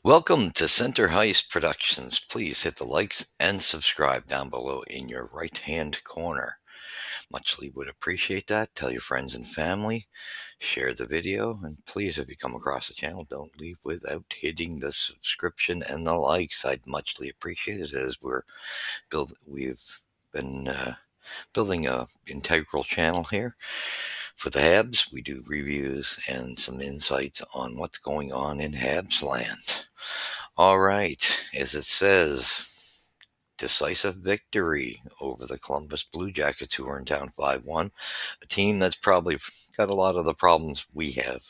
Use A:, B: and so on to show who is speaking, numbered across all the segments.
A: Welcome to Center Heist Productions. Please hit the likes and subscribe down below in your right hand corner. Muchly would appreciate that. Tell your friends and family, share the video, and please, if you come across the channel, don't leave without hitting the subscription and the likes. I'd muchly appreciate it as we've been building a integral channel here for the Habs. We do reviews and some insights on what's going on in Habs land. All right, as it says, decisive victory over the Columbus Blue Jackets, who are in town 5-1, a team that's probably got a lot of the problems we have.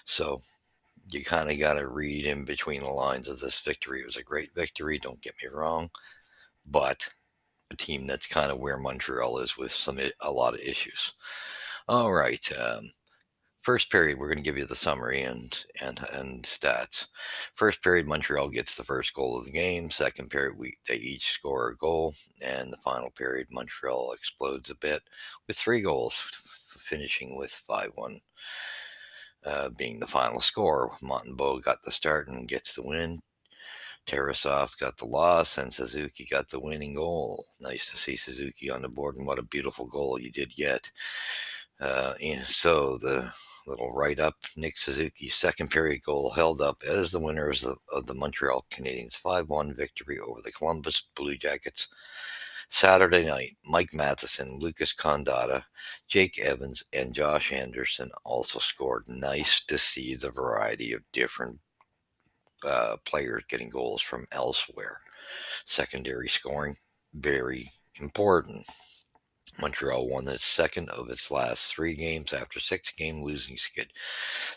A: So you kind of got to read in between the lines of this victory. It was a great victory, don't get me wrong, but a team that's kind of where Montreal is with a lot of issues. All right, first period, we're going to give you the summary and stats. First period, Montreal gets the first goal of the game. Second period, they each score a goal, and the final period, Montreal explodes a bit with 3 goals, finishing with 5-1 being the final score. Montembeault got the start and gets the win. Tarasov got the loss, and Suzuki got the winning goal. Nice to see Suzuki on the board, and what a beautiful goal you did get. So the little write-up, Nick Suzuki's second period goal held up as the winners of the Montreal Canadiens 5-1 victory over the Columbus Blue Jackets. Saturday night, Mike Matheson, Lucas Condotta, Jake Evans, and Josh Anderson also scored. Nice to see the variety of different players getting goals from elsewhere. Secondary scoring, very important. Montreal won the second of its last 3 games after 6-game losing skid.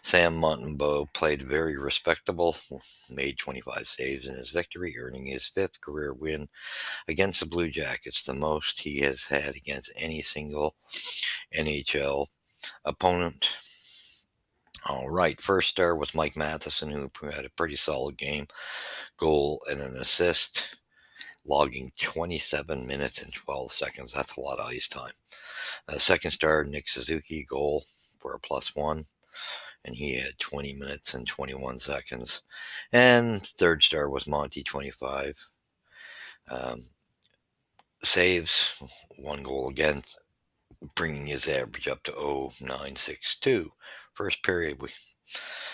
A: Sam Montembeault played very respectable, made 25 saves in his victory, earning his 5th career win against the Blue Jackets, the most he has had against any single NHL opponent. All right, first star was Mike Matheson, who had a pretty solid game, goal and an assist, logging 27 minutes and 12 seconds. That's a lot of ice time. Second star, Nick Suzuki, goal for a +1, and he had 20 minutes and 21 seconds. And third star was Monty, 25 saves, 1 goal again, bringing his average up to 0.962. First period,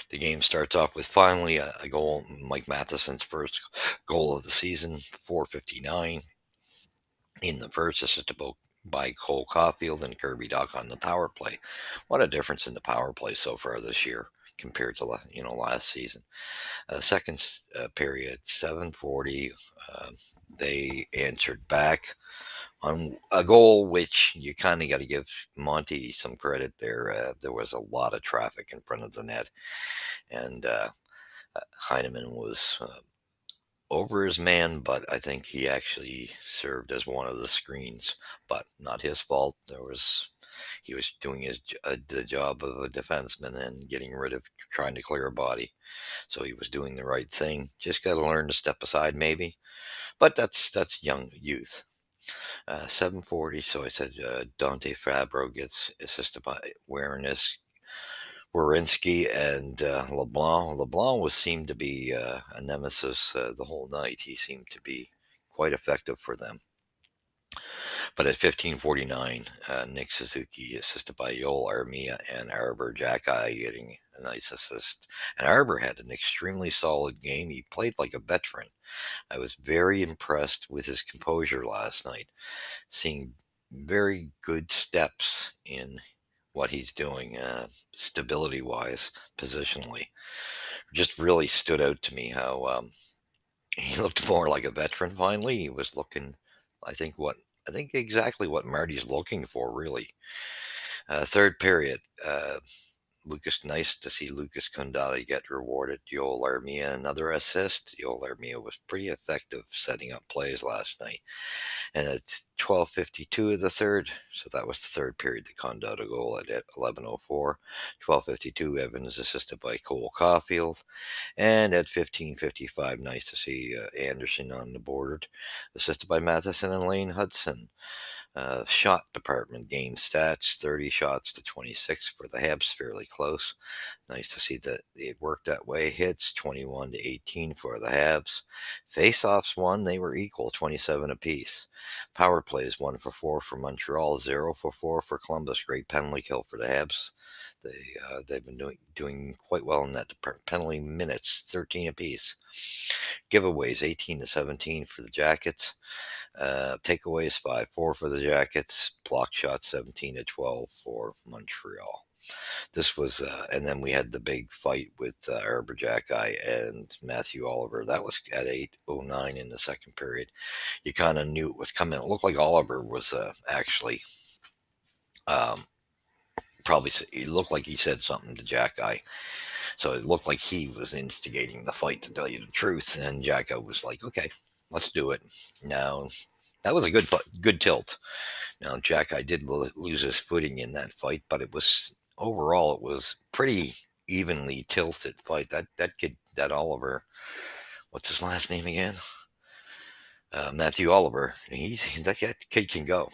A: the game starts off with finally a goal, Mike Matheson's first goal of the season, 4:59 in the first, assisted by Cole Caulfield and Kirby Dach on the power play. What a difference in the power play so far this year compared to last season. Second period, 7:40, they answered back on a goal, which you kind of got to give Monty some credit there. There was a lot of traffic in front of the net, and Heineman was over his man, but I think he actually served as one of the screens, but not his fault. He was doing the job of a defenseman and getting rid of trying to clear a body. So he was doing the right thing. Just got to learn to step aside maybe, but that's young youth. 7:40. So I said Dante Fabro gets assisted by Werenski and LeBlanc. LeBlanc seemed to be a nemesis the whole night. He seemed to be quite effective for them. But at 15:49, Nick Suzuki, assisted by Yoel Armia and Arbor Jacki, getting a nice assist. And Arbor had an extremely solid game. He played like a veteran. I was very impressed with his composure last night, seeing very good steps in what he's doing, stability-wise, positionally. Just really stood out to me how he looked more like a veteran finally. He was looking, I think, exactly what Marty's looking for, really. Third period, nice to see Lucas Condotta get rewarded. Yoel Armia, another assist. Yoel Armia was pretty effective setting up plays last night. And at 12:52 of the third, so that was the third period, the Condotta goal at 11:04. 12:52, Evans assisted by Cole Caulfield. And at 15:55, nice to see Anderson on the board, assisted by Matheson and Lane Hudson. Shot department game stats: 30 shots to 26 for the Habs, fairly close. Nice to see that it worked that way. Hits 21 to 18 for the Habs. Face-offs won; they were equal, 27 apiece. Power plays 1 for 4 for Montreal, 0 for 4 for Columbus. Great penalty kill for the Habs. They've been doing quite well in that department. Penalty minutes 13 apiece. Giveaways 18 to 17 for the Jackets. Takeaways 5-4 for the Jackets. Block shots 17 to 12 for Montreal. This was, and then we had the big fight with Arbor and Matthew Oliver. That was at 8:09 in the second period. You kind of knew it was coming. It looked like Oliver was actually um, probably. It looked like he said something to Jack. So it looked like he was instigating the fight, to tell you the truth. And Jacko was like, "Okay, let's do it." Now that was a good tilt. Now Jacko did lose his footing in that fight, but it was overall it was pretty evenly tilted fight. That kid, that Oliver, what's his last name again? Matthew Oliver. That kid can go,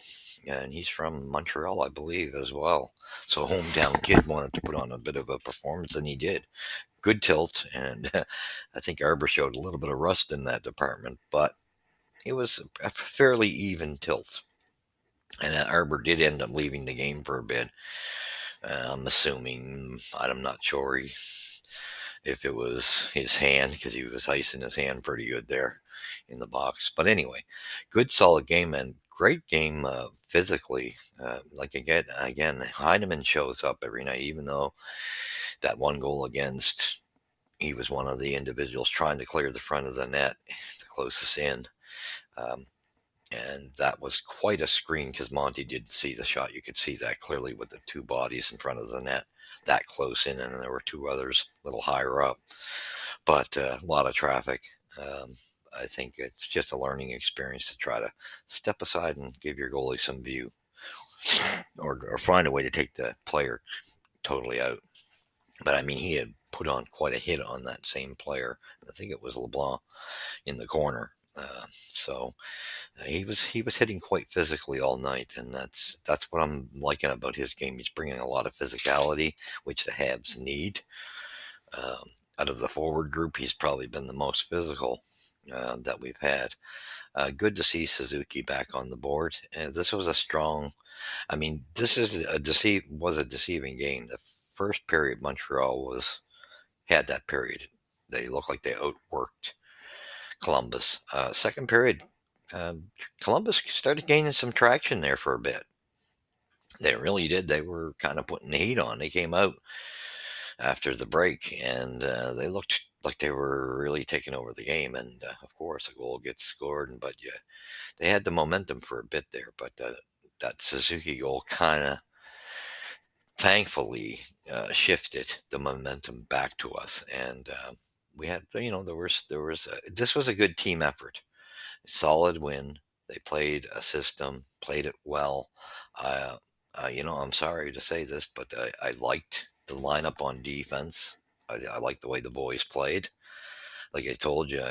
A: and he's from Montreal, I believe, as well. So hometown kid wanted to put on a bit of a performance, and he did. Good tilt, and I think Arbor showed a little bit of rust in that department, but it was a fairly even tilt. And Arbor did end up leaving the game for a bit. I'm assuming, I'm not sure if it was his hand, because he was icing his hand pretty good there in the box. But anyway, good solid game and great game physically. Like again, Heineman shows up every night, even though that one goal against, he was one of the individuals trying to clear the front of the net, the closest in. Um, and that was quite a screen, because Monty didn't see the shot. You could see that clearly with the two bodies in front of the net, that close in, and there were two others a little higher up. But a lot of traffic. Um, I think it's just a learning experience to try to step aside and give your goalie some view, or find a way to take the player totally out. But I mean, he had put on quite a hit on that same player. I think it was LeBlanc in the corner. He was hitting quite physically all night, and that's what I'm liking about his game. He's bringing a lot of physicality, which the Habs need. Um, Out of the forward group, he's probably been the most physical that we've had. Good to see Suzuki back on the board. This was a strong. I mean, this is was a deceiving game. The first period, Montreal had that period. They looked like they outworked Columbus. Second period, Columbus started gaining some traction there for a bit. They really did. They were kind of putting the heat on. They came out after the break, and they looked like they were really taking over the game. And of course, a goal gets scored, but yeah, they had the momentum for a bit there. But that Suzuki goal kind of thankfully shifted the momentum back to us, and we had, this was a good team effort, solid win. They played a system, played it well. Uh, I'm sorry to say this, but I liked the lineup on defense. I liked the way the boys played. Like I told you,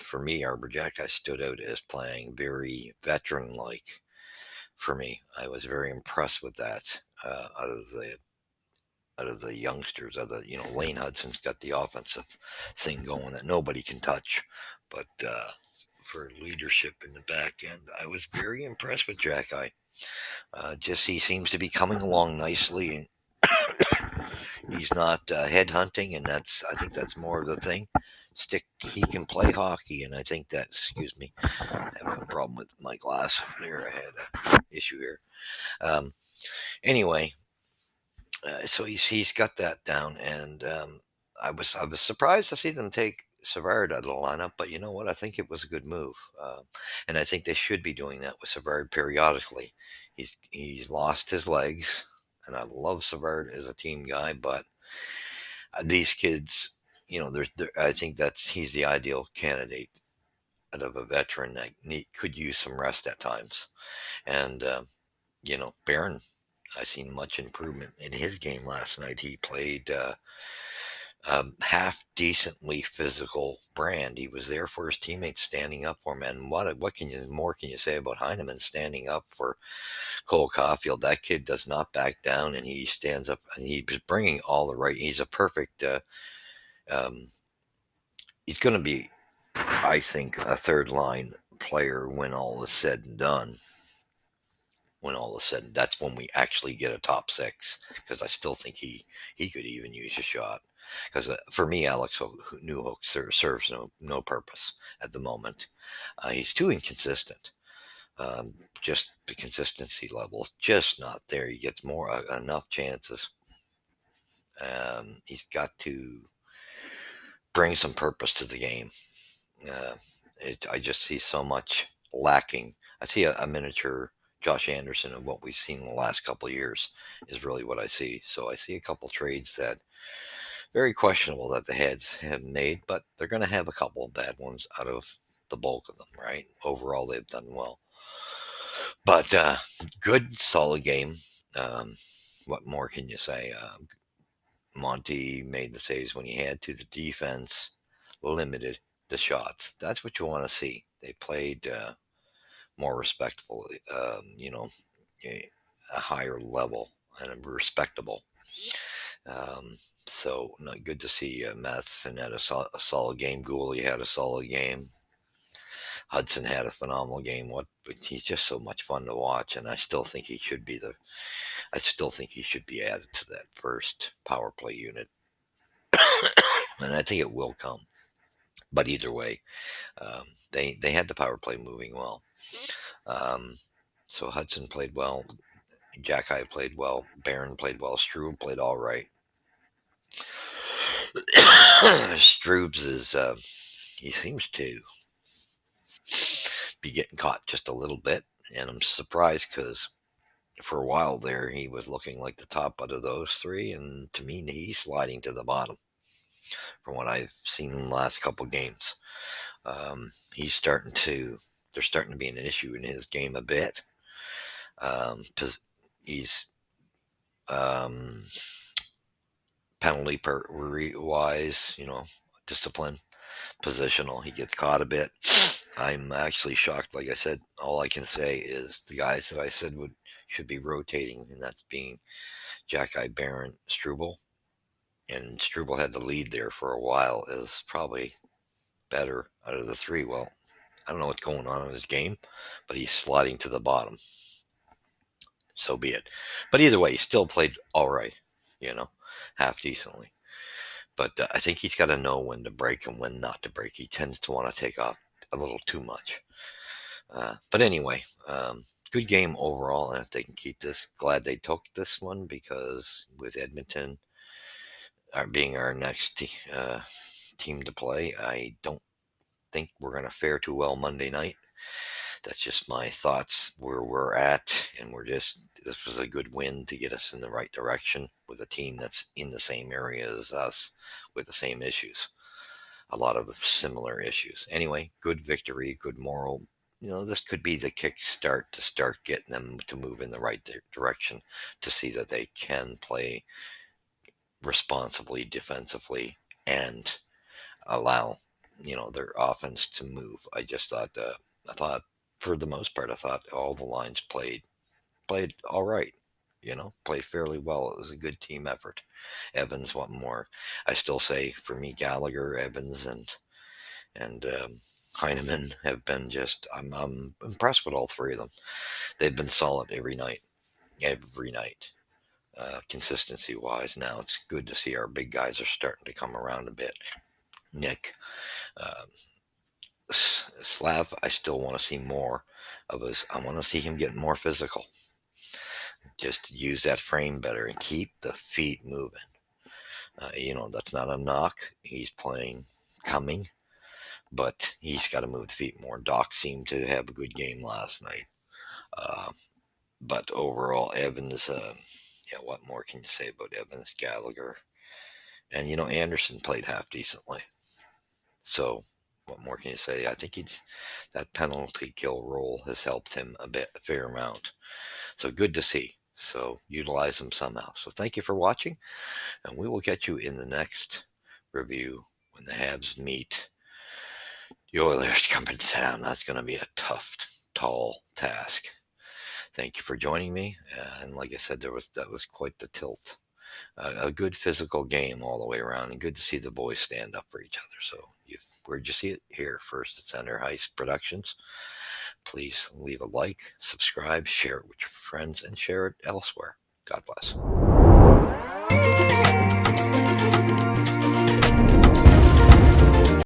A: for me, Arborjack, I stood out as playing very veteran-like. For me, I was very impressed with that. Out of the youngsters, Lane Hudson's got the offensive thing going that nobody can touch, but for leadership in the back end, I was very impressed with Jack. Just he seems to be coming along nicely, and he's not head hunting, and I think that's more of the thing. He can play hockey, and I think that. Excuse me, I have a problem with my glasses there. I had an issue here. Um, anyway, so he's got that down, and I was surprised to see them take Savard out of the lineup, but you know what? I think it was a good move, and I think they should be doing that with Savard periodically. He's lost his legs, and I love Savard as a team guy, but these kids, I think he's the ideal candidate out of a veteran that could use some rest at times, and Barron. I seen much improvement in his game last night. He played half decently physical brand. He was there for his teammates, standing up for him. And what can you more can you say about Heineman standing up for Cole Caulfield? That kid does not back down, and he stands up, and he's bringing all the right. He's a perfect. Um, he's going to be, I think, a third line player when all is said and done. When all is said, and that's when we actually get a top six. Because I still think he could even use a shot. Because for me, Alex Newhook serves no purpose at the moment. He's too inconsistent. Just the consistency level is just not there. He gets more enough chances. He's got to bring some purpose to the game. Uh, I just see so much lacking. I see a miniature Josh Anderson of what we've seen in the last couple of years is really what I see. So I see a couple trades that very questionable that the heads have made, but they're going to have a couple of bad ones out of the bulk of them, right? Overall, they've done well. But good, solid game. Um, what more can you say? Monty made the saves when he had to. The defense limited the shots. That's what you want to see. They played more respectfully, a higher level and respectable. So not good to see Matheson had a solid game. Gooley had a solid game. Hudson had a phenomenal game. But he's just so much fun to watch, and I still think he should be added to that first power play unit, and I think it will come. But either way, um, they had the power play moving well. Um, so Hudson played well. Jack High played well. Barron played well. Strube played all right. Strubes is he seems to be getting caught just a little bit, and I'm surprised because for a while there he was looking like the top out of those three, and to me he's sliding to the bottom from what I've seen in the last couple games. He's starting to There's starting to be an issue in his game a bit. He's um, penalty wise, discipline, positional. He gets caught a bit. I'm actually shocked. Like I said, all I can say is the guys that I said should be rotating, and that's being Jack Barron, Struble, and Struble had the lead there for a while. Is probably better out of the three. Well, I don't know what's going on in his game, but he's sliding to the bottom. So be it. But either way, he still played all right, you know, half decently. But I think he's got to know when to break and when not to break. He tends to want to take off a little too much. But anyway, good game overall. And if they can keep this, glad they took this one because with Edmonton being our next team to play, I don't think we're going to fare too well Monday night. That's just my thoughts where we're at. And this was a good win to get us in the right direction with a team that's in the same area as us with the same issues. A lot of similar issues. Anyway, good victory, good moral. This could be the kickstart to start getting them to move in the right direction to see that they can play responsibly defensively and allow their offense to move. I thought for the most part, I thought all the lines played all right. Played fairly well. It was a good team effort. Evans, what more? I still say for me, Gallagher, Evans, and Heineman have been just. I'm impressed with all three of them. They've been solid every night, every night. Consistency wise, now it's good to see our big guys are starting to come around a bit. Nick, uh, Slav, I still want to see more of us. I want to see him get more physical. Just use that frame better and keep the feet moving. That's not a knock. He's playing coming, but he's got to move the feet more. Doc seemed to have a good game last night. Uh, but overall, Evans, yeah, what more can you say about Evans, Gallagher? And, Anderson played half decently. So, what more can you say? I think that penalty kill role has helped him a fair amount. So, good to see. So, utilize them somehow. So, thank you for watching, and we will catch you in the next review when the Habs meet the Oilers coming to town. That's going to be a tough, tall task. Thank you for joining me. And like I said, that was quite the tilt. A good physical game all the way around, and good to see the boys stand up for each other. So, where'd you see it? Here first. It's Under Heist Productions. Please leave a like, subscribe, share it with your friends, and share it elsewhere. God bless.